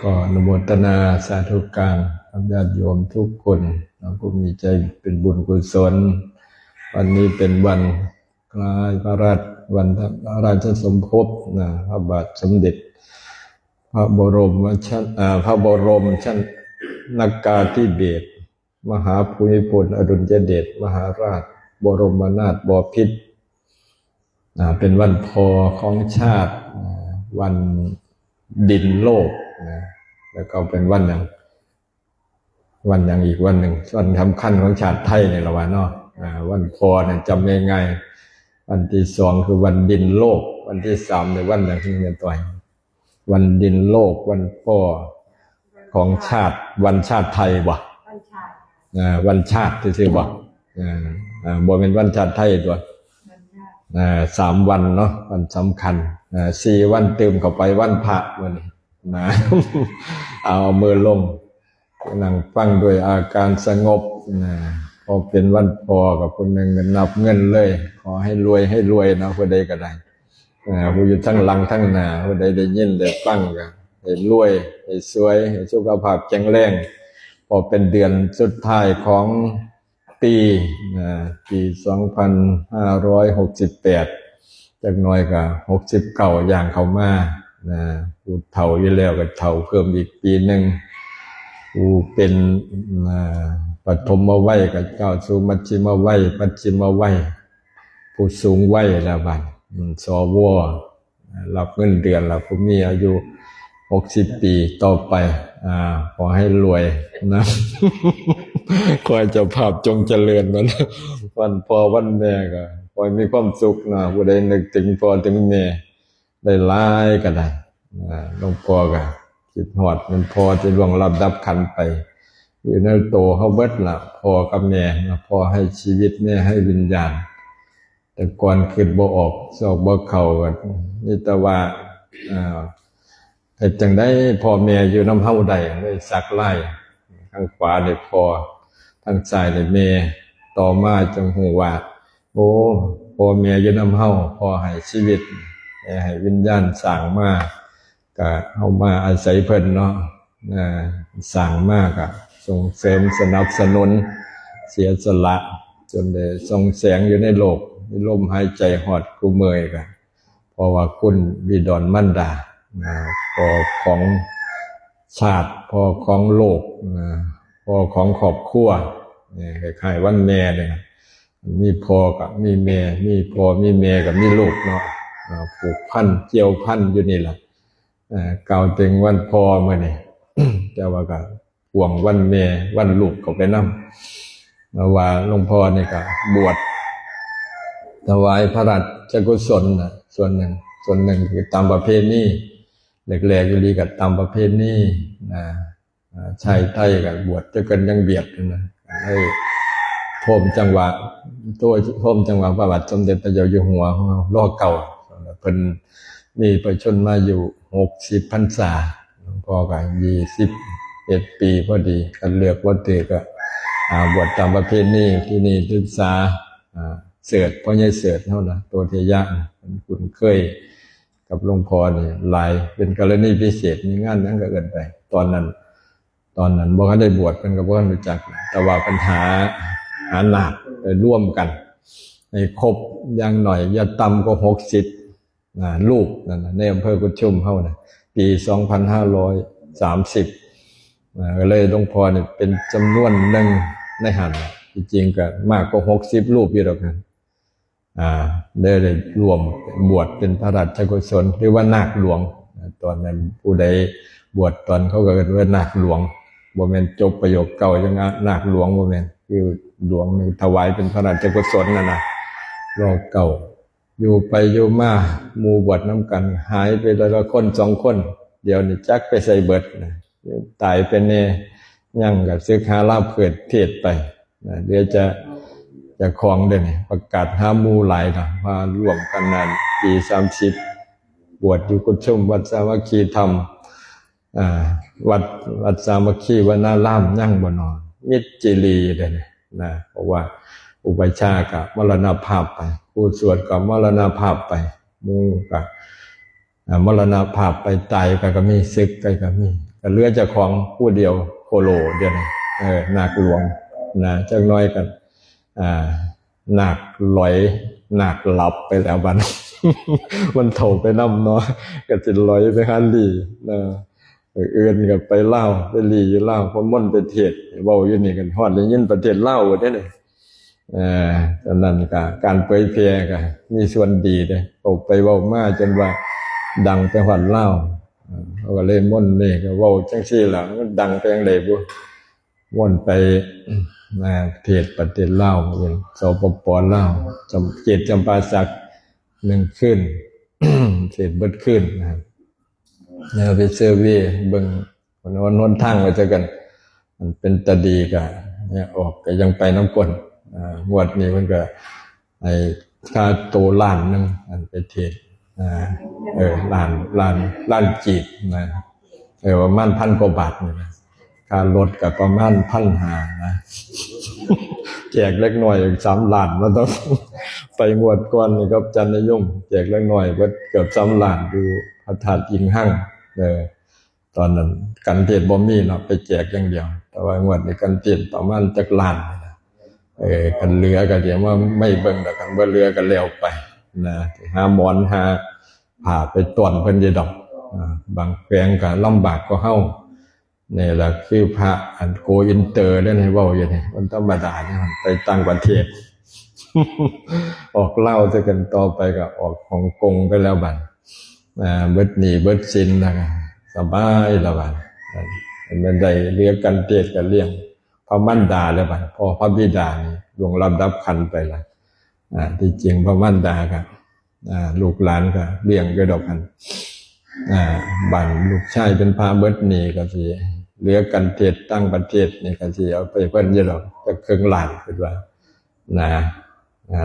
ก็อนุโมทนาสาธุการญาติโยมทุกคนผู้มีใจเป็นบุญกุศลวันนี้เป็นวันคล้ายพระราชสมภพพระบาทสมเด็จพระบรมชั้นนากาธิเบศรมหาภูมิพลอดุลยเดชมหาราชบรมนาถบพิตรเป็นวันพอของชาติวันดินโลกแล้วก็เป็นวันอย่างอีกวันหนึ่งวันสำคัญของชาติไทยในละวันเนาะวันพอเนี่ยจำง่ายๆวันที่สองคือวันดินโลกวันที่สามในวันอย่างที่เรียนต่อยวันดินโลกวันพ่อของชาติวันชาติไทยบ่วันชาติที่ชื่อบ่บ่เป็นวันชาติไทยตัว3 วันเนาะวันสำคัญ4 วันเติมเข้าไปวันพระวันนี้เอามือลงนั่งฟังด้วยอาการสงบพอเป็นวันพอกับคนหนึ่งนับเงินเลยขอให้รวยนะผู้ใดก็ได้ผู้อยู่ทั้งหลังทั้งหน้าผู้ใดได้ยินได้ฟังก็ให้รวยให้สวยให้สุขภาพแข็งแรงพอเป็นเดือนสุดท้ายของปี2568จากน้อยก็69อย่างเข้ามาผู้เฒ่าอยู่แล้วก็เฒ่าเพิ่มอีกปีหนึ่งผู้เป็นปฐมวัยก็ก้าวสู่มัชชิมวัยปัจฉิมวัยผู้สูงวัยแล้วบัดสวรับเงินเดือนแล้วผู้มีอายุ60 ปีต่อไปขอให้รวยนะขอให้เจ้าภาพจงเจริญวันพ่อวันแม่ก็ขอให้มีความสุขนะผู้ใดนึกถึงพ่อถึงแม่ได้หลายก็ได้หลวงพ่อก็คิดฮอดมันพ่อจะล่วงลับดับขันไปอยู่ในโตเฮาเบิดล่ะพ่อกับแม่พ่อให้ชีวิตแม่ให้วิญญาณแต่ก่อนคิดบ่ออกสอบบ่เข้าก็นี่แต่ว่าแต่จังได้พ่อแม่อยู่น้ำเฮาได้สักไล่ทางขวาได้พ่อทางซ้ายได้แม่ต่อมาจังฮู้ว่าโอ้พ่อแม่อยู่น้ำเฮาพ่อให้ชีวิตให้วิญญาณสร้างมาก็เฮามาอาศัยเพิ่นเนาะสร้างมาก็ส่งเสริมสนับสนุนเสียสละจนได้ส่องแสงอยู่ในโลกมีลมหายใจฮอดกูเมื่อยก็เพราะว่าคุณบิดรมารดาพ่อของชาติพ่อของโลกพ่อของครอบครัวคล้ายๆวันแม่เนี่ยมีพ่อกับมีแม่มีพ่อมีแม่กับมีลูกเนาะผูกพันเกี่ยวพันอยู่นี่แหละกล่าวถึงวันพ่อมื้อนี้ แต่ว่าก็ห่วงวันแม่วันลูกก็ไปนำว่าหลวงพ่อนี่ก็บวชถวายพระราชกุศลส่วนหนึ่งคือตามประเพณีแรกๆอยู่ดีกับตามประเพณีชายไทยกับบวชจะกันยังเบียดนะให้โทมจังหวะพระบาทสมเด็จพระเจ้าอยู่หัวรอเก่าเพิ่นมีประชนมาอยู่60 พรรษาหลวงพ่อก็21 ปีพอดีกันเลือกวัดถือก็บวชตามประเพณีที่นี่ศึกษาเสิร์ชพ่อใหญ่เสิร์ชเท่านะตัวเทยะคุณเคยกับหลวงพ่อนี่หลายเป็นกรณีพิเศษมีงานนั้นก็เกินไปตอนนั้นบ่ทันได้บวชเพิ่นก็บ่ทันรู้จักแต่ว่าปัญหานาคไปร่วมกันให้ครบอย่างหน่อยอย่าต่ำกว่า60ลูกนั่นน่ะในอำเภอกุดชุมเฮาน่ะปี2530ก็เลยหลวงพ่อนี่เป็นจำนวนหนึ่งในหันจริงๆก็มากกว่า60รูปอยู่ดอกนั้นได้รวมบวชเป็นพระราชกุศลหรือว่านาคหลวงตอนนั้นผู้ใดบวชตอนเขาก็เรียกว่านาคหลวงบ่แม่นจบประโยคเก่าจังนาคหลวงบ่แม่นคือหลวงนี่ถวายเป็นพระราชกุศลนะรอเก่าอยู่ไปอยู่มาหมู่บวชน้ำกันหายไปแล้วละคน2 คนเดี๋ยวนี้จักไปใส่เบิดตายไปแน่ยังก็ศึกหาลาภเกิดเทศไปเดี๋ยวจะของเด้นี่ประกาศหาหมู่หลายนะมาร่วมกันนั้นปี30บวชอยู่กุดชุมวัดสามัคคีธรรมวัดสามัคคีวนารามยั่งบ่นอนมิตรจิรีเด้นะเพราะว่าอุปัชฌาย์ก็มรณภาพไปผู้สวดก็มรณภาพไปหมู่ก็ มรณภาพไปตายก็มีศึกก็มีก็เหลือเจ้าของผู้เดียวโคโลเดียวนี่นาคหลวงนะจักน้อยกันนาคลอยนาคหลับไปแล้วบัด มันโถไปน้ำเนาะก็จะลอยไปฮันลีนะเอื้อนกับไปเล่าไปลีอยู่เล่าเพราะม่อนไปเทศเว้าอยู่นี่กันฮอดได้ยินประเทศเล่าได้เลยฉะนั้นก็การเผยแพร่ก็มีส่วนดีเด้ออกไปเว้ามาจนว่าดังไปฮอดเล่าเขาก็เลยม่อนนี่ก็เว้าจังซี่ล่ะมันดังไปจังได๋บ่ม่อนไปเทศประเทศลาวเป็นสปป.ลาวเขตจำปาสัก1คืน เทศเบิดคืนนะครับแล้วไปเซอร์เวย์เบิ่งหนทางไว้ซะกันมันเป็นตาดีก็เนี่ยออกก็ยังไปน้ำก้นงวดนี้มันก็ไอ้ค่าโตล้านนึงอันไปเทศล้านกีบนะประมาณ1,000 กว่าบาทนี่นะค่ารถก็ประมาณ1,500นะแจกเล็กน้อยอีก3 ล้านมันต้อง ไปงวดก่อนนี่ครับจันทยงแจกเล็กน้อยเกือบ3 ล้านอยู่พระธาตุอิงหั่งตอนนั้นกันเทศบ่มีเนาะไปแจกอย่างเดียวแต่ว่างวดนี้กันเทศประมาณจักล้านนะกันเหลือก็เดี๋ยวว่าไม่เบิ่งแต่กันบ่เหลือก็แล้วไปนะหาหมอนหาผ้าไปต้อนเพิ่นอยู่ดอกบางแขวงก็ลำบากกว่าเฮานี่แหละคือพระอันโกอินเตอร์ได้ให้เว้าอยู่นี่มันธรรมดาเนี่ยไปต่างประเทศ ออกเล่าจะกันต่อไปก็ออกฮ่องกงไปแล้วบัดเบิดหนี้เบิดสินแล้วก็สบายแล้วบัดมันได้เรียกกันเทศกันเลี้ยงพระมันดาแล้วบัดพอพระบิดานี่ลงลำดับขันไปละที่จริงพระมันดาก็ลูกหลานก็เลี้ยงก็ดอกกันบัดลูกชายเป็นพระเบิดหนี้ก็สิเหลือกันเทศตั้งประเทศนี่ก็สิเอาไปเพิ่นอยู่ดอกจักครึ่งล้านคิดว่า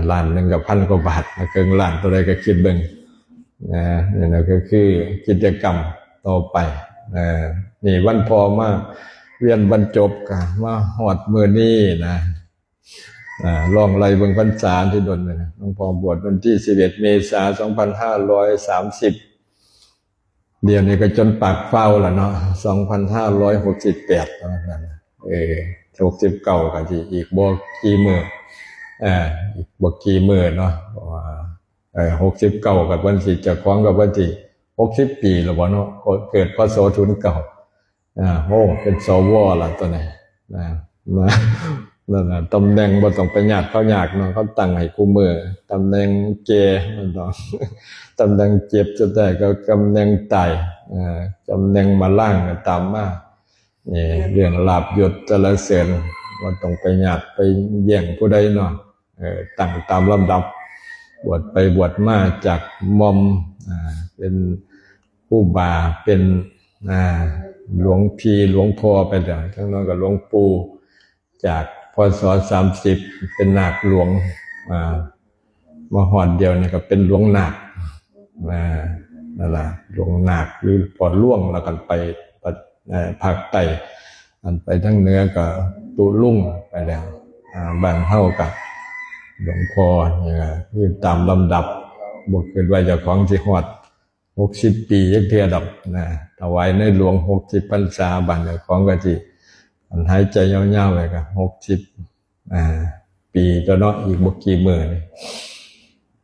ล้านนึงก็1,000 กว่าบาทครึ่งล้านเท่าใดก็คิดเบิ่งนี่นะก็คือกิจกรรมต่อไปนี่วันพอมาเวียนบรรจบก็มาฮอดมื้อนี้นะลองไล่เบิ่งพรรษาที่ดลเลยนะหลวงพ่อบวชวันที่11 เมษายน 2530เดี๋ยวนี้ก็จนปากเฝ้าแล้วเนาะ2568แล้วนั่น69ก็สิอีกบ่กี่มื้ออีกบ่กี่มื้อเนาะ69กับวันสิจะคล้องกับวันที่60 ปีแล้วบ่เนาะเกิดพศ09โอ้เป็นสวล่ะตัวนี้นั่นน่ะตำแหน่งบ่ต้องไปญาติเขายากเนาะเขาตั้งให้คู่มือตำแหน่งแก่มันต้องตำแหน่งเจ็บจะได้ก็ตำแหน่งตายตำแหน่งมาล่างก็ตามมานี่เรื่องลาภยศสรรเสริญบ่ต้องไปญาติไปแย่งผู้ใดเนาะตั้งตามลำดับบวชไปบวชมาจากมอมเป็นผู้บาเป็นหลวงพี่หลวงพ่อไปแล้วทั้งนั้นก็หลวงปู่จากพศ30เป็นนาคหลวงมาฮอดเดียวนี่ก็เป็นหลวงนาคนั่นล่ะหลวงนาคหรือพอล่วงแล้วกันไปภาคใต้อันไปทางเหนือก็ตุลุ่งไปแล้วบางเฮากับหลวงพ่อนี่ก็คือตามลำดับบ่คิดว่าเจ้าของสิฮอด60 ปีจักเทื่อดอกถวายในหลวง60 พรรษาบัดเจ้าของก็สิอันหายใจยาวๆไปก็60 ปีตัวเนาะอีกบ่กี่มื้อนี่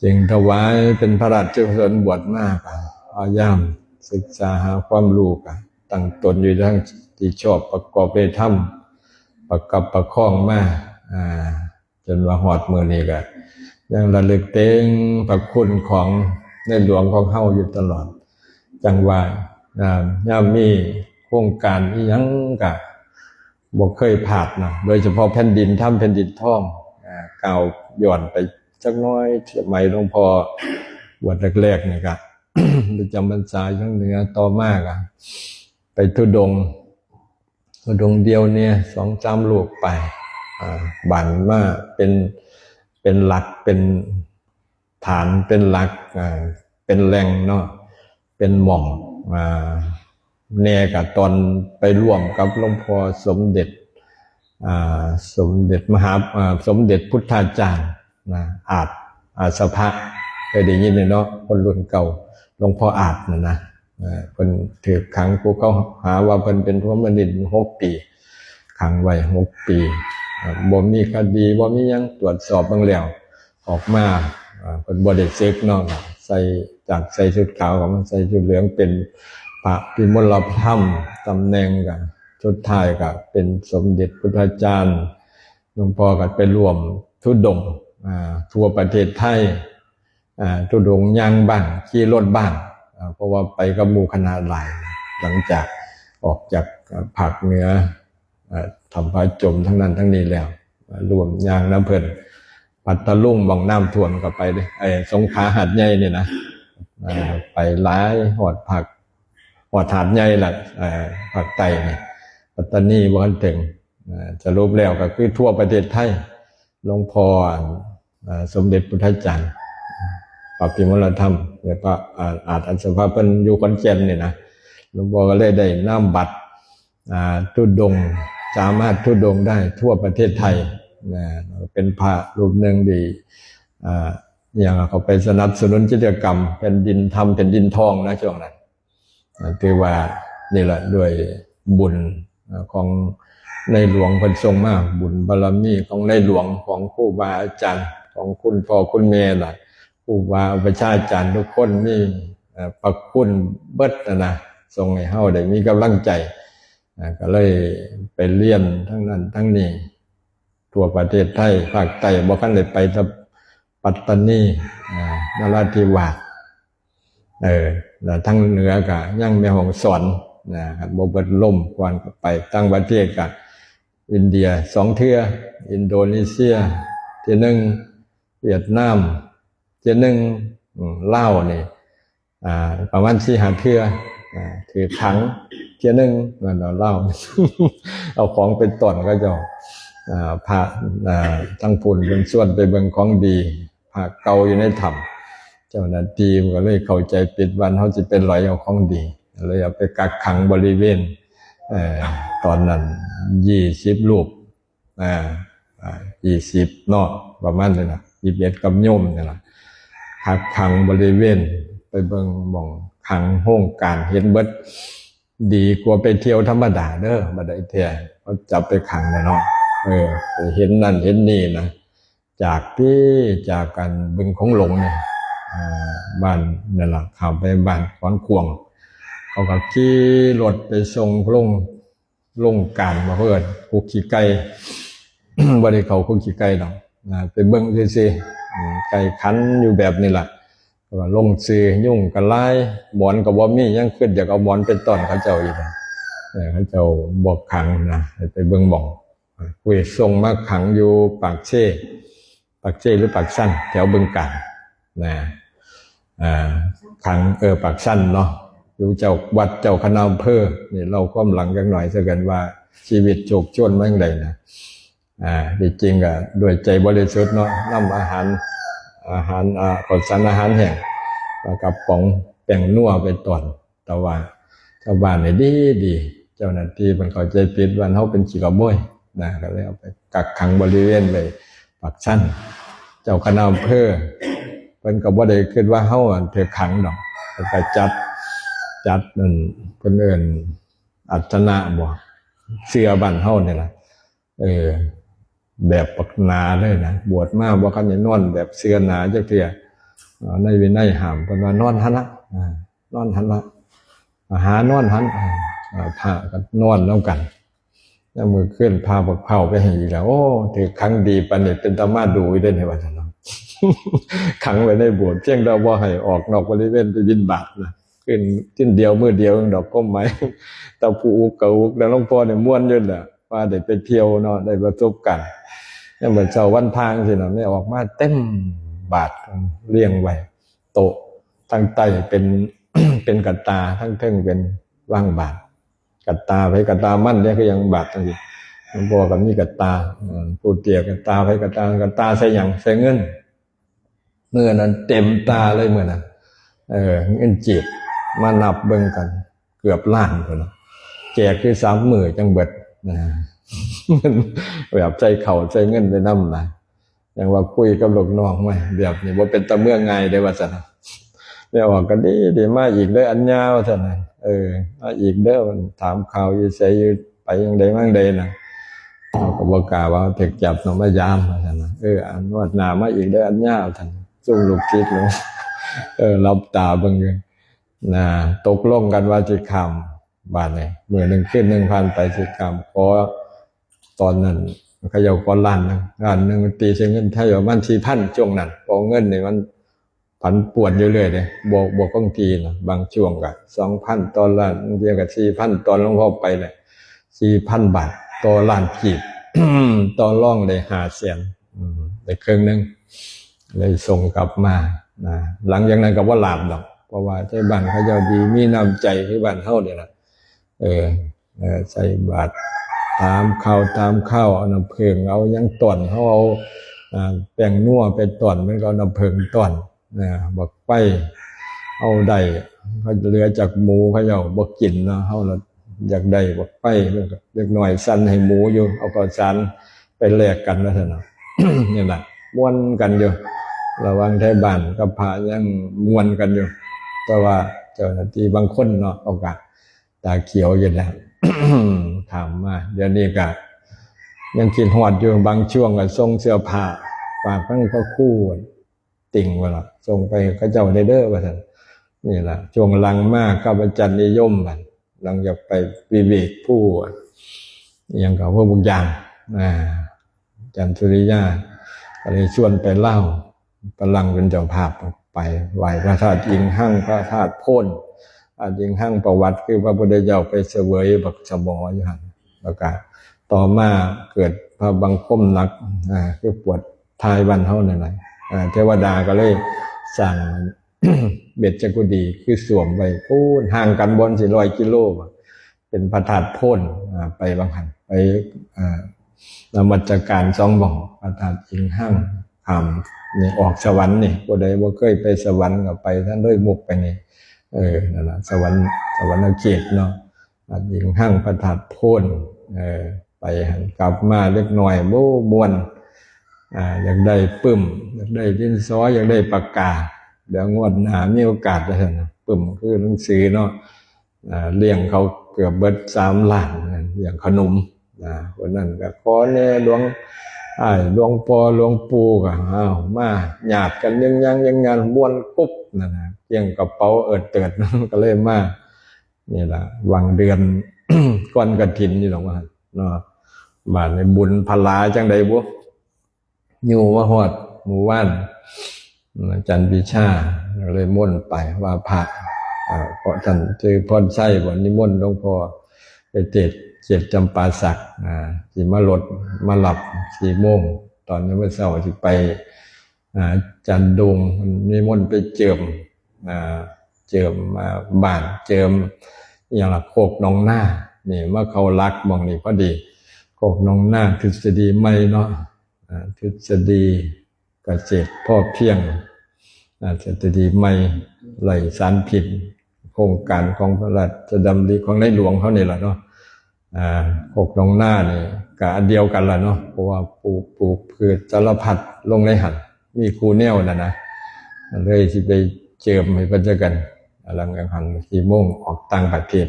จึงถวายเป็นพระราชกุศลบวชมากพยายามศึกษาหาความรู้กันตั้งตนอยู่ทั้งที่ชอบประกอบไปธรรมประกับประคองมาจนว่าฮอดมื้อนี้ก็ยังระลึกถึงพระคุณของในหลวงของเฮาอยู่ตลอดจังว่ายามมีโครงการอีหยังก็บ่เคยพลาดเนาะโดยเฉพาะแผ่นดินถ้ำแผ่นดินทองกล่าวย้อนไปจักน้อยสมัยหลวงพ่อบวชแรกๆนี่ก็ ประจำพรรษาทางเหนือต่อมาก็ไปธุดงค์เดียวเนี่ย 2-3 ลูกไปบั่นมาเป็นหลักเป็นฐานเป็นหลักเป็นแหล่งเนาะเป็นหม่อมแน่กับตอนไปร่วมกับหลวงพ่อสมเด็จสมเด็จพุทธาจารย์อาจสภะเคยได้ยินเนาะคนรุ่นเก่าหล ลวงพ่ออาจนะเพิ่นถือขังผู้เขาหาว่าเพิ่นเป็นพระมนิน6 ปีขังไว้6 ปีบ่มีคดีบ่มีหยังตรวจสอบเบิ่งแล้วออกมาเพิ่นบ่ได้ศึกเนาะใส่จากใส่ชุดขาวก็มาใส่ชุดเหลืองเป็นพระพิมลธรรมตำแหน่งก็ชุดท้ายก็เป็นสมเด็จพุทธาจารย์หลวงพ่อก็ไปร่วมธุดงค์ทั่วประเทศไทยธุดงค์ย่างบ้างขี่รถบ้างเพราะว่าไปกับหมู่คณะหลายหลังจากออกจากภาคเหนือทำพระจมทั้งนั้นทั้งนี้แล้วรวมย่างน้ำเพิ่นปัตตลุงบ่องน้ำท่วมก็ไปเลยสงขลาหาดใหญ่นี่นะไปหลายหอดหาดใหญ่ล่ะภาคใต้นี่ปัตตานีบ่ทันถึงสรุปแล้วก็คือทั่วประเทศไทยหลวงพ่อสมเด็จพุทธาจารย์ปรับพิมลธรรมแล้วก็อาจอันสภาพเป็นอยู่ขอนแก่นนี่นะหลวงพ่อก็เลยได้นำบัตรธุดงค์สามารถธุดงค์ได้ทั่วประเทศไทยเป็นพระรูปหนึ่งดีอย่างเขาไปสนับสนุนกิจกรรมเป็นดินทำเป็นดินทองนะช่วงนั้นถือว่านี่แหละด้วยบุญของในหลวงเพิ่นทรงมาบุญบารมีของในหลวงของครูบาอาจารย์ของคุณพ่อคุณแม่ล่ะครูบาประชาอาจารย์ทุกคนมีพระคุณเบิดนะทรงให้เฮาได้มีกำลังใจก็เลยไปเรียนทั้งนั้นทั้งนี้ทั่วประเทศไทยภาคใต้บ่คันได้ไปแต่ปัตตานีนราธิวาสแล้วทั้งเหนือก็ยังแม่ฮ่องสอนบ่เบิดล่มก่อนไปต่างประเทศก็อินเดีย2 เทื่ออินโดนีเซียเทื่อนึงเวียดนามเทื่อนึงลาวนี่ประมาณ4-5 เทื่อถือขังเทื่อนึงนั่นเล่า เอาของเป็นต้นก็จะพระทั้งพุ่นเป็นส่วนไปเบิ่งของดีพระเก่าอยู่ในถ้ำเจ้าหน้าที่ก็เลยเข้าใจผิดว่าเฮาสิเป็นหลอยเอาของดีเลยเอาไปกักขังบริเวณตอนนั้น20 รูป20เนาะประมาณนั้นน่ะ21กับโยมนี่ล่ะกักขังบริเวณไปเบิ่งหม่องขังโฮงการเห็นเบิดดีกว่าไปเที่ยวธรรมดาเด้อบ่ได้เที่ยวเขาจับไปขังเนาะไปเห็นนั่นเห็นนี่นะจากกันบึงของหลงเนี่ยบ้านนั่นล่ะข้ามไปบ้านขอนขวงเขาก็ขี่รถไปส่งลงการมาเพิ่นคุกขี้ไก่ บ่ได้เข้าคุกขี้ไก่ดอกไปเบิ่งซื่อๆไก่ขันอยู่แบบนี้ล่ะก็ลงซื้อยุ่งกันหลายหมอนก็บ่มียังคิดอยากเอาหมอนเป็นต้นเขาเจ้าอีกเขาเจ้าบอกขังนะไปเบิ่งหม่องคุยส่งมาขังอยู่ปากเช่หรือปากสั้นแถวบึงกาฬนะขังปากสั้นเนาะอยู่เจ้าวัดเจ้าคณะอำเภอนี่เราความหลังกันหน่อยซะกันว่าชีวิตโชคโชนมาจังไดนะจริงๆก็ด้วยใจบริสุทธิ์เนาะนำอาหารข้าวสารอาหารแห้งกับป๋องแป้งนัวไปต้อนแต่ว่าชาวบ้านนี่ดีเจ้าหน้าที่มันเข้าใจผิดว่าเฮาเป็นขี้ขโมยนะก็เลยเอาไปกักขังบริเวณเลยปากชั้นเจ้าคณะอำเภอเพิ่นก็บ่ได้คิดว่าเฮาถูกขังดอกเพิ่นก็จัดนั่นเพิ่นเอิ้นอัตนะบ่เสื้อบ้านเฮานี่ล่ะแบบปักหนาเลยนะบวชมาบ่คันได้นอนแบบเสื้อหนาจักเทื่อในวินัยห้ามเพิ่นว่านอนหันละนอนหันละหานอนหันพระก็นอนแล้วกันแล้วมือขึ้นพาบักเผาไปให้อีกแล้วโอ้ถือขังดีปานนี้เป็นตามาดูได้ในวันนั้น ขังไว้ในโบสถ์เพียงแต่บ่ให้ออกนอกบริเวณไปบิณฑบาตนะขึ้นทิ้นเดียวมื้อเดียวดอกก้มไม้ตะปูอุกกะอุกแล้วหลวงพ่อเนี่ยม่วนอยู่น่ะว่าได้ไปเที่ยวเนาะได้ประสบกันแล้วเหมือนเช้าวันพางสิเนาะไม่ออกมาเต็มบาทเรียงไว้โต๊ะทั้งใต้เป็น เป็นกัตตาทั้งเทิงเป็นว่างบาทกัตตาไผกัตตามั่นเนี่ยก็ยังบาทจังซี่หลวงพ่อก็มีกัตตาผู้เตี้ยกัตตาไผกัตตาใส่หยังใส่เงินเมื่อนั้นเต็มตาเลยเมื่อนั้นเงินจีบมานับเบิ่งกันเกือบล้านพุ่นน่ะแจกคือ3 มื้อจังเบิดนะแบบใจเข่าใจเงินไปนำนะอย่างว่าคุยกับลูกน้องไว้แบบนี้บ่เป็นตะเมืองง่ายได้ว่าซั่น ไม่ออกก็ดีมาอีกเด้ออัญญาว่าท่านน่ะมาอีกเด้อมันถามข่าวอยู่ไสอยู่ไปยังใดมั่งใดน่ะเขาก็บ่กล้าว่าถึกจับมายามว่าท่านน่ะอันว่าหน้ามาอีกเด้ออัญญาว่าท่านซุ่มลูกศิษย์เลยรับตาเบิ่งอยู่นะตกลงกันว่าสิค้ำบาดนี้มื้อนึงคืนนึงผ่านไปสิค้ำขอตอนนั้นเขาเจ้าขอล้านนึงตีใช้เงินไทยประมาณ 4,000 ช่วงนั้นเพราะเงินนี่มันผันป่วนอยู่เรื่อยๆเด้บวกบางทีนะบางช่วงก็ 2,000 ต่อล้านบางทีก็ 4,000 ตอนหลวงพ่อไปเนี่ย 4,000 บาทต่อล้านกีบ ต่อร่องได้500,000ได้ครึ่งนึงเลยส่งกลับมานะหลังจากนั้นก็บ่หลาบดอกเพราะว่าที่บ้านเขาเจ้าดีมีน้ำใจที่บ้านเฮานี่ล่ะใส่บาตรตามข้าวเอาน้ำผึ้งเอายังต้นเฮาเอาแป้งนัวไปต้นมันก็เอาน้ำผึ้งต้นบักไปเอาได้เขาเหลือจากหมูเขาเจ้าบ่กินเนาะเฮาละอยากได้บักไปเล็กน้อยสั่นให้หมูอยู่เอาข้าวสารไปแลกกันว่าซั่นเนาะ นี่ล่ะม่วนกันอยู่ระหว่างไทบ้านกับพระยังม่วนกันอยู่แต่ว่าเจ้าหน้าที่บางคนเนาะเอากะตาเขียวอยู่แล้ว ถามมาเดี๋ยวนี้ก็ยังกินฮอดอยู่บางช่วงก็ส่งเสื้อผ้าฝากทั้งพระครูติ่งว่าล่ะส่งไปเขาเจ้าได้เด้อว่าซั่นนี่ล่ะช่วงหลังมากข้าพเจ้านิยมบัดหลังจากไปวิเวกผู้ยังกับพวกบุญยางจันทร์สุริยาก็เลยชวนไปเล่าพลังเป็นเจ้าภาพไปไหว้พระธาตุอิงหั่งพระธาตุโพนอิงหั่งประวัติคือพระพุทธเจ้าไปเสวยบักสมออยู่หั่นแล้วก็ต่อมาเกิดพระบังคมหนักคือปวดทายวันเฮานั่นแหละเทวดาก็เลยสั่ง เบ็ดจักุดีคือสวมไว้พูนห่างกันบน400 กิโลเป็นพระธาตุโพนไปบางหันไปนมัสการ2 บ่องพระธาตุอิงหั่งนี่ออกสวรรค์นี่ผู้ใดบ่เคยไปสวรรค์ก็ไปท่านด้วยมุกไปนี่นั่นล่ะสวรรค์เขตเนาะอิงหั่งพระธาตุโพนไปหันกลับมาเล็กน้อยโบ้ม่วนอยากได้ปึ้มอยากได้ดินสออยากได้ปากกาเดี๋ยวงวดหน้ามีโอกาสจะเห็นปึ้มคือหนังสือเนาะเลี้ยงเขาเกือบเบิด3 ล้านเลี้ยงขนมวันนั้นก็ขอแน่หลวงพ่อหลวงปู่ก็มาหยาดกันยังงานม่วนกุ๊บนั่นนะเกี่ยงกระเป๋าเติดก็เลยมานี่ล่ะวังเดือน ก้อนกฐินนี่หรอกว่าเนาะบาดในบุญพลาจังใดบ่อยู่มาฮอดหมู่บ้านจันทร์วิชาเลยม่นไปว่าพระเพราะท่านชื่อพรไส้บ่นิมนต์หลวงพ่อไปเทศจำปาสักสิมาหลับ4 โมงตอนนี้เมื่อเช้าสิไปจันดงนิมนต์ไปเจิมบ้านเจิมอย่างละโคกหนองนานี่เมื่อเขารักมองนี่พอดีโคกหนองนาทฤษฎีใหม่เนาะทฤษฎีเกษตรพ่อเพียงทฤษฎีใหม่ไร้สารพิษโครงการของพระราชดำริของในหลวงเขานี่แหละเนาะโคกหนองนานี่ก็อันเดียวกันล่ะเนาะเพราะว่าปลูกพืชสารพัดลงในหันมีครูแนวนะเลยสิไปเจิมให้เพิ่นจักกันหลังจากหัน4 โมงออกต่างประเทศ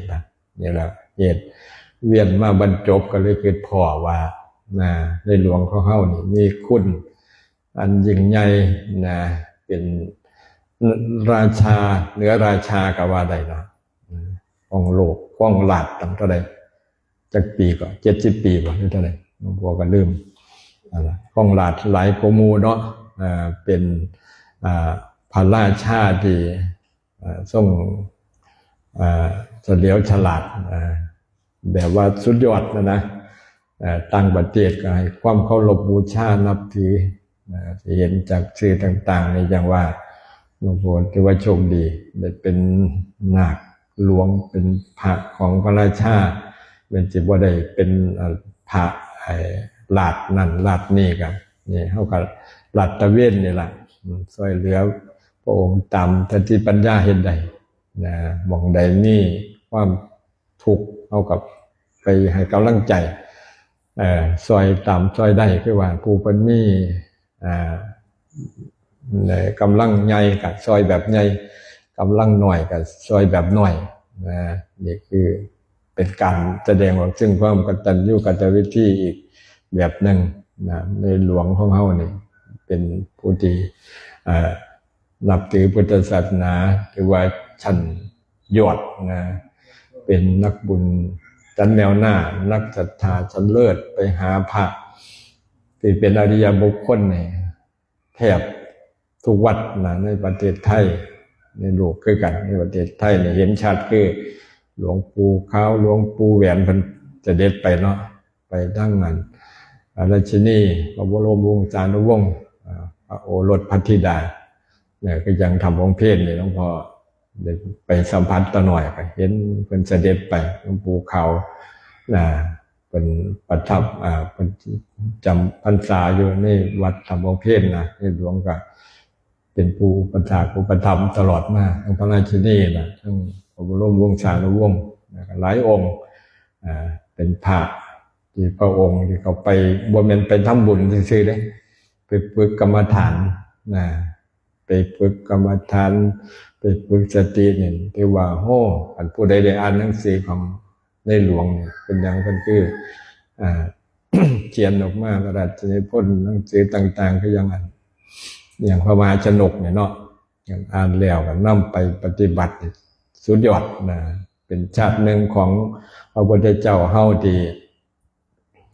นี่แหละเหตุเวียนมาบรรจบก็เลยเกิดพ่อว่าในหลวงของเฮานี่มีคุณอันยิ่งใหญ่เป็นราชาเหนือราชาก็ว่าได้นะของโลกของหลาดตั้งเท่าใดจักปีก็70 ปีบ่หรือเท่าใดหลวงพ่อก็ลืมของหลาดหลายกว่าหมู่เนาะเป็นพระราชาที่ทรงเฉลียวฉลาดแบบว่าสุดยอดนะต่างประเทศก็ให้ความเคารพบูชานับถือเห็นจากชื่อต่างๆในอย่างว่าหลวงพ่อถือว่าโชคดีได้เป็นนาคหลวงเป็นพระของพระราชาเป็นจิตว่าได้เป็นพระลาดนั่นลาดนี่กันนี่เท่ากับลาดตะเวนนี่แหละช่วยเหลือพระองค์ตามทันทีปัญญาเห็นใดมองใดนี่ความทุกข์เท่ากับไปให้กำลังใจซอยตามซอยได้คือว่าผู้เป็นมีกำลังใหญ่กับซอยแบบใหญ่ กำลังหน่อยกับซอยแบบหน่อยนะนี่คือเป็นการแสดงออกซึ่งความกตัญญูกตเวทีอีกแบบหนึ่งนะในหลวงของเฮานี่เป็นผู้ที่นับถือพุทธศาสนาหรือว่าชั้นยอดนะเป็นนักบุญชั้นแนวหน้านักศรัทธาชั้นเลิศไปหาพระที่เป็นอริยบุคคลเนี่ยแทบทุกวัดนะในประเทศไทยในโลกคือกันในประเทศไทยเนี่ยเห็นชัดคือหลวงปู่ขาวหลวงปู่แหวนเพิ่นจะเด็ดไปเนาะไปตั้งงานราชินีพระบรมวงศานุวงศ์พระโอรสพัทธิดาเนี่ยก็ยังทำวงเพลเนี่ยหลวงพ่อได้ไปสัมผัสต่อหน่อยไปเห็นเพิ่นเสด็จไปหลวงปู่ขาวเป็นประทับเป็นจำพรรษาอยู่ในวัดธรรมวงเพลนะในหลวงก็เป็นผู้ประทานผู้ประทับตลอดมาทั้งพระราชินีนะทั้งพระบรมวงศานุวงศ์หลายองค์เป็นพระที่พระองค์ที่เขาไปบ่แม่นไปทำบุญซื่อๆเด้ไปฝึกกรรมฐานนะไปฝึกกรรมฐานไปฝึกสตินี่ที่ว่าโหอันผู้ใดได้อ่านหนังสือของในหลวงเนี่ยเป็นอย่างเพิ่นคือเขียนออกมาพระราชนิพนธ์หนังสือต่างๆก็อย่างพระมหาชนกเนี่ยเนาะอย่างอ่านแล้วก็นำไปปฏิบัติสุดยอดนะเป็นชาติหนึ่งของพระพุทธเจ้าเฮาที่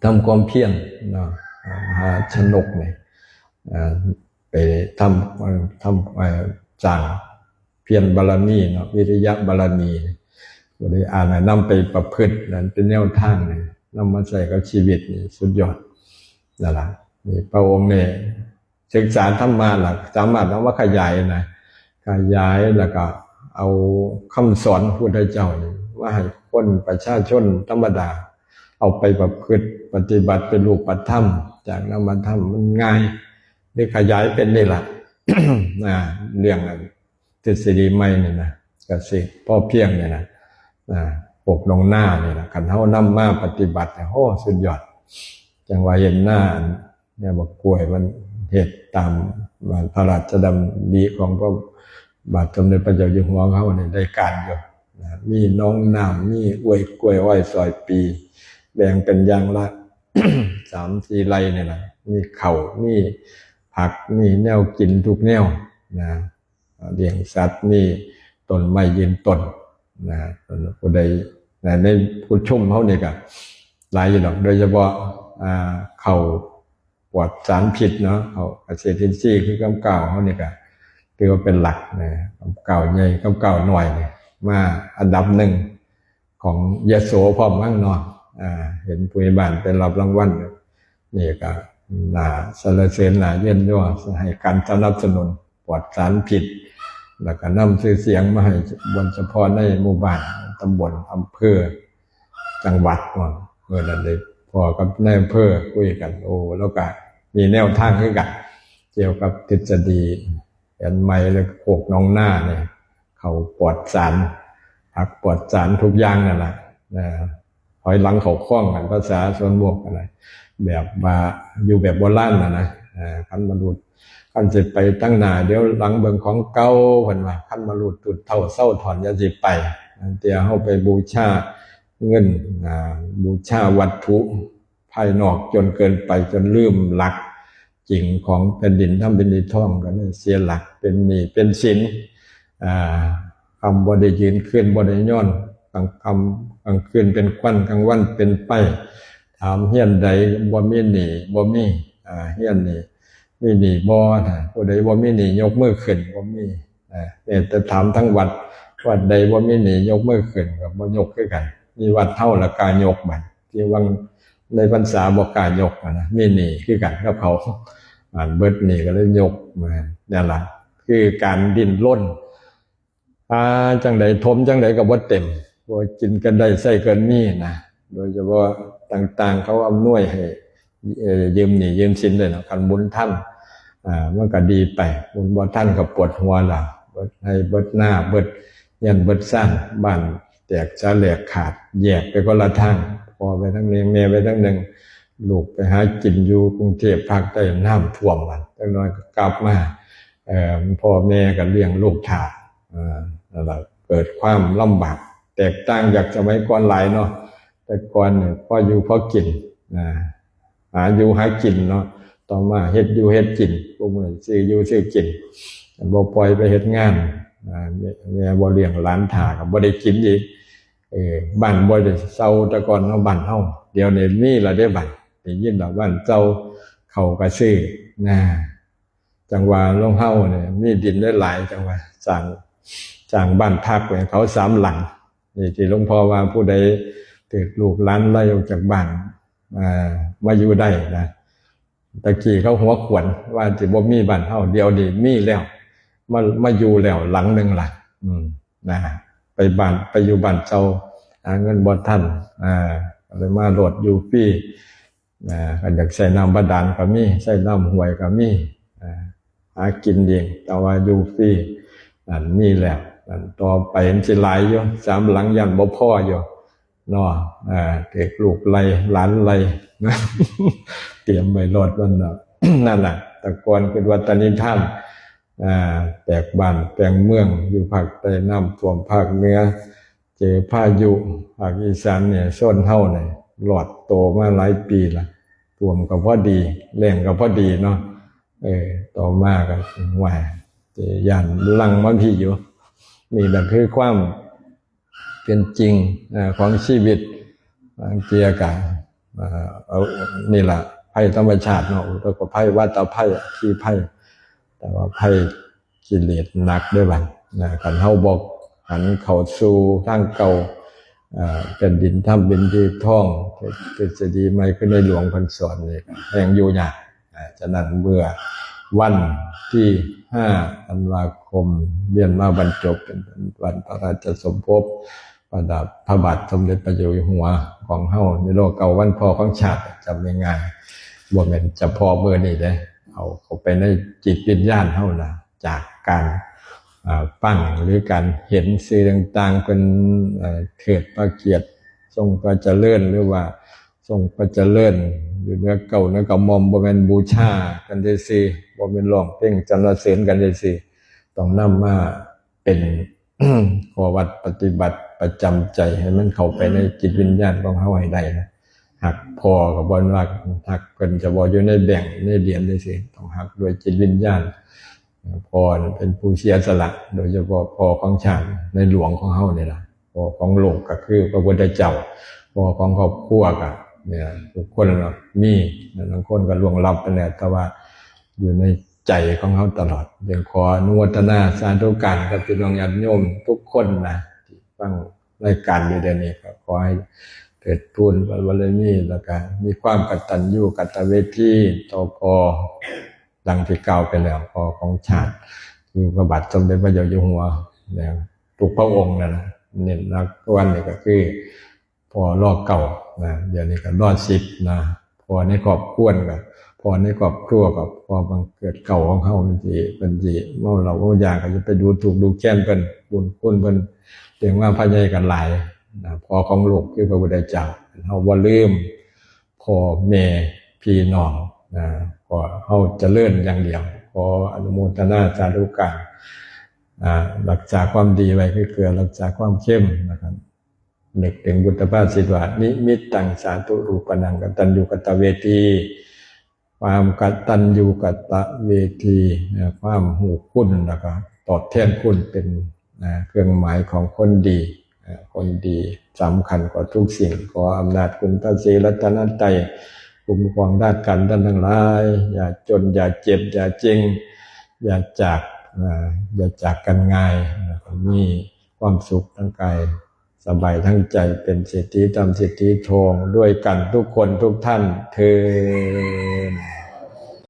ทำความเพียรเนาะมหาชนกเนี่ยไปทำสร้างเพียรบารมีเนาะวิริยะบารมีก็ได้อ่านนำไปประพฤตินั่นเป็นแนวทางเนี่ยนำมาใส่กับชีวิตนี่สุดยอดนั่นแหละนี่พระองค์เนี่ยศึกษาธรรมะหลักสามารถเอาว่าขยายนะขยายแล้วก็เอาคำสอนพุทธเจ้าว่าให้คนประชาชนธรรมดาเอาไปประพฤติปฏิบัติเป็นรูปธรรมจากนามธรรมมันง่ายได้ขยายเป็นนี่แหละ เรื่องทฤษฎีใหม่นี่นะกสิพ่อเพียงเนี่ยนะปกลงหน้านี่นะขันเท้านำมาปฏิบัติโอ้สุดยอดจังว่าเห็นหน้าเนี่ยบอกกล้วยมันเหตุตามพระราชดำริของพระบาทสมเด็จพระเจ้าอยู่หัวเขาเนี่ยได้การอยู่มีน้องน้ำมีอวยกล้วยอ้อยซอยปีแบ่งเป็นอย่างละ 3-4 ไร่เนี่ยนะมีเข่ามีผักมีแนวกินทุกแนวนะเลี้ยงสัตว์มีต้นไม้ยืนต้นนะผู้ใดในผู้ชุ่มเขาเนี่ยก็หลายอยู่หรอกโดยเฉพาะเข่าปลอดสารพิษเนาะเขาเกษตรอินทรีย์คือกำเก่าเขาเนี่ยก็ถือว่าเป็นหลักนะกำเก่าใหญ่กำเก่าหน่อยเนี่ยมาอันดับหนึ่งของยโสพร้อมมั่งเนาะเห็นผู้ใหญ่บ้านเป็นรับรางวัลนี่ก็น่าสรรเสริญน่าเยี่ยมยอดให้การสนับสนุนปลอดสารพิษแล้วก็นำชื่อเสียงมาให้บนเฉพาะในหมู่บ้านตำบลอำเภอจังหวัดเมื่อนั้นเลยพอกับในอำเภอคุยกันโอ้แล้วก็มีแนวทางขึ้นกันเกี่ยวกับทฤษฎีแอนไม้และโขกน้องหน้าเนี่ยเขาปลอดสารผักปลอดสารทุกอย่างนั่นแหละถอยหลังเขาคล้องกันภาษาชนบทอะไรแบบว่าอยู่แบบโบราณนะคันมนุษย์คันจะไปตั้งหน้าเดี๋ยวหลังเบิ่งของเก่าเพิ่นว่าคันมนุษย์ตุดเท่าเศร้าถอนยาสิไปเดี๋ยวเฮาไปบูชาเงินบูชาวัตถุภายนอกจนเกินไปจนลืมหลักจริงของแผ่นดินทำเป็นดินท่องกันเสียหลักเป็นหนี้เป็นสินคำบ่ได้ยืนขึ้นบ่ได้ย้อนกลางคืนเป็นควันกลางวันเป็นไปถามเฮียนใดบ่มีหนี้บ่มีเฮียนนี่มีหนี้บ่ผู้ใดบ่มีหนี้ยกมือขึ้นบ่มีเนี่ยจะถามทั้งวัดใดบ่มีหนี้ยกมือขึ้นก็บ่ยกคือกันมีวัดเท่าละกายกบัดที่วังในพรรษาบ่กล้ายกนะมีหนี้คือกันกับเขาเบิดหนี้ก็เลยยกมานั่นล่ะคือการดิ้นรนจังใดทมจังใดก็บ่เต็มบ่กินกันได้ใช้กันมีนะโดยเฉพาะต่างๆเขาอำนวยให้ยืมหนี้ยืมสินเลยนะคันบุญท่านมันก็ดีไปบุญบ่ท่านก็ปวดหัวล่ะเบิดให้เบิดหน้าเบิดยันเบิดซ่านบ้านแตกสาแหลกขาดแยกไปคนละทางพ่อไปทั้งนึงแม่ไปทั้งนึงลูกไปหากินอยู่กรุงเทพภาคใต้น้ำท่วมมันจังน้อยก็กลับมาพ่อแม่ก็เลี้ยงลูกถา นั่นแหละเกิดความลำบากแตกต่างจากสมัยก่อนหลายเนาะแต่ก่อนเนี่ยพออยู่พอกินหาอยู่หากินเนาะต่อมาเฮ็ดอยู่เฮ็ดกินพวกมันซื้ออยู่ซื้อกินบ่ปล่อยไปเฮ็ดงานแม่บ่เลี้ยงหลานถ่าก็บ่ได้กินอีกบ้านบ่ได้เซาแต่ก่อนเนาะบ้านเฮาเดี๋ยวนี้มีละได้บ้านได้ยินดอกบ้านเซาเขาก็ซื้อจังหวะลงเฮาเนี่ยมีดินได้หลายจังหวะสร้างบ้านพักไว้เขา3 หลังนี่ที่หลวงพ่อว่าผู้ใดถูกลูกหลานไล่ออกจากบ้านมาอยู่ได้นะตะกี้เขาหัวขวนว่าสิบ่มีบ้านเฮาเดี๋ยวนี้มีแล้วมาอยู่แล้วหลังนึงล่ะนะไปอยู่บ้านเจ้าหาเงินบ่ทันเลยมาโหลดอยู่ฟรีกันอยากใส่น้ำบาดาลก็มีใส่น้ำห้วยก็มีหากินเองแต่ว่าอยู่ฟรีนี่แหละต่อไปมันสิหลายอยู่3 หลังยันบ่พออยู่เนาะเด็กลูกไล่หลานไล่นะเตรียมไว้รอดวันน่ะ นั่นแหละแต่ก่อนเป็นวัฒนธรรมแตกบ้านแปลงเมืองอยู่ภาคใต้น้ำท่วมภาคเหนือเจอพายุภาคอีสานเนี่ยโซนเฮาเนี่ยหลอดโตมาหลายปีละท่วมก็พอดีแรงก็พอดีเนาะต่อมาก็ว่าจะย่านลังมาพี่อยู่นี่แหละคือความเป็นจริงของชีวิตบางเจียกันนี่แหละภัยธรรมชาติเนาะแล้วก็ภัยวัฏภัยขี้ภัยแต่ว่าภัยกิเลสหนักด้วยบัดกันเฮาบอกหันเข้าสู่ทางเก่าเป็นดินถ้ำเป็นที่ท่องทฤษฎีใหม่ขึ้นในหลวงพันสอนนี่แห่งอยู่ยากฉะนั้นเมื่อวันที่5 ธันวาคมเรียนมาบรรจบเป็นวันพระราชสมภพประดับพระบาทสมเด็จพระเจ้าอยู่หัวของเฮาในโลกเก่าวันพ่อของชาติจำง่ายๆบ่แม่นจะพอเมื่อนี้เด้เอาเข้าไปในจิตวิญญาณเฮาล่ะจากการฟังหรือการเห็นสื่อต่างๆเป็นเทิดพระเกียรติทรงพระเจริญหรือว่าทรงพระเจริญอยู่เนื้อเก่าเนื้อกระหม่อมบ่แม่นบูชากันซื่อๆบ่แม่นร้องเพลงสรรเสริญกันซื่อๆต้องนำมาเป็น ข้อวัดปฏิบัติประจำใจให้มันเข้าไปในจิตวิญญาณของเฮาให้ได้นะหักพอก็บ่ว่าหักเพิ่นจะบ่อยู่ในแบ่งในเหรียญซื่อๆต้องหักด้วยจิตวิญญาณพ่อเป็นผู้เสียสละโดยเฉพาะพ่อของชาติในหลวงของเฮานี่ล่ะพ่อของโลกก็คือพระพุทธเจ้าพ่อของครอบครัวก็เนี่ยทุกคนเนาะมีบางคนก็ล่วงลับไปแล้วแต่ว่าอยู่ในใจของเฮาตลอดยังขออนุโมทนาสาธุการกับพี่น้องญาติโยมทุกคนนะที่ฟังรายการอยู่เดี๋ยวนี้ก็ขอให้เกิดทุนบารมีแล้วก็มีความกตัญญูกตเวทีต่อพ่อดังที่กล่าวไปแล้วพ่อของชาติคือพระบาทสมเด็จพระเจ้าอยู่หัวแล้วทุกพระองค์นะเนี่ยนักวันนี้ก็คือพอรอเก่านะเดี๋ยวนี้ก็รอ10นะพอในครอบครัวก็พอในครอบครัวกับพอบังเกิดเก่าของเขาเป็นสิเมื่อเราอยากจะไปดูถูกดูแค้นเพิ่นบุญคุณเพิ่นเรียกว่าพระใหญ่กันหลายนะพอของโลกคือพระพุทธเจ้าเฮาบ่ลืมพ่อแม่พี่น้องนะพอเฮาเจริญอย่างเดียวขออนุโมทนาสาธุการรักษาความดีไว้คือเกลือรักษาความเข้มนะครับนึกถึงพุทธภาษิตว่านิมิตตังสาธุรูปนังกตัญญูกตเวทีความกตัญญูกตเวทีความหูคุณแล้วก็ตอบแทนคุณเป็นเครื่องหมายของคนดีคนดีสำคัญกว่าทุกสิ่งขออำนาจคุณพระศรีรัตนตรัยคุ้มครองด้านกันท่านทั้งหลายอย่าจนอย่าเจ็บอย่าเจ็งอย่าจากกันง่ายมีความสุขทั้งกายสบายทั้งใจเป็นเศรษฐีทำเศรษฐีทองด้วยกันทุกคนทุกท่านเทอญ